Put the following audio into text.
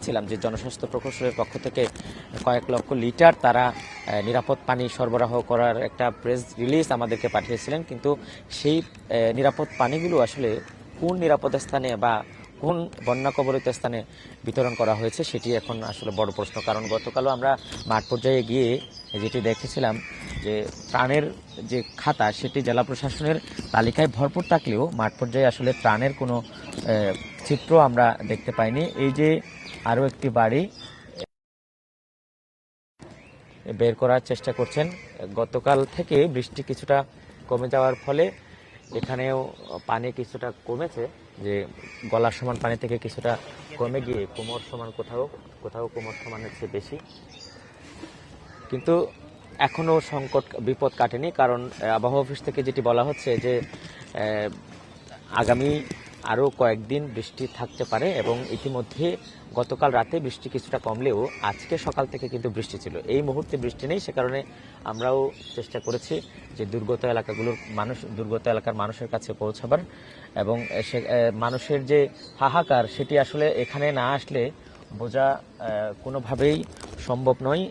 দেখেছিলাম যে জনস্বাস্থ্য প্রকৌশলের পক্ষ থেকে কয়েক লক্ষ লিটার তারা নিরাপদ পানি সরবরাহ করার একটা প্রেস রিলিজ আমাদেরকে পাঠিয়েছিলেন, কিন্তু সেই নিরাপদ পানিগুলো আসলে কোন নিরাপদ স্থানে বা কোন বন্যা কবলিত স্থানে বিতরণ করা হয়েছে সেটি এখন আসলে বড় প্রশ্ন। কারণ গতকালও আমরা মাঠ পর্যায়ে গিয়ে যেটি দেখেছিলাম যে ত্রাণের যে খাতা সেটি জেলা প্রশাসনের তালিকায় ভরপুর থাকলেও মাঠ পর্যায়ে আসলে ত্রাণের কোনো চিত্র আমরা দেখতে পাইনি। এই যে আরও একটি বাড়ি বের করার চেষ্টা করছেন। গতকাল থেকে বৃষ্টি কিছুটা কমে যাওয়ার ফলে এখানেও পানি কিছুটা কমেছে, যে গলার সমান পানি থেকে কিছুটা কমে গিয়ে কোমর সমান, কোথাও কোথাও কোমর সমানের চেয়ে বেশি। কিন্তু এখনও সংকট বিপদ কাটেনি, কারণ আবহাওয়া অফিস থেকে যেটি বলা হচ্ছে যে আগামী আরও কয়েকদিন বৃষ্টি থাকতে পারে, এবং ইতিমধ্যে গতকাল রাতে বৃষ্টি কিছুটা কমলেও আজকে সকাল থেকে কিন্তু বৃষ্টি ছিল। এই মুহূর্তে বৃষ্টি নেই, সে কারণে আমরাও চেষ্টা করেছি যে দুর্গত এলাকার মানুষের কাছে পৌঁছাবার, এবং সে মানুষের যে হাহাকার সেটি আসলে এখানে না আসলে বোঝা কোনোভাবেই সম্ভব নয়।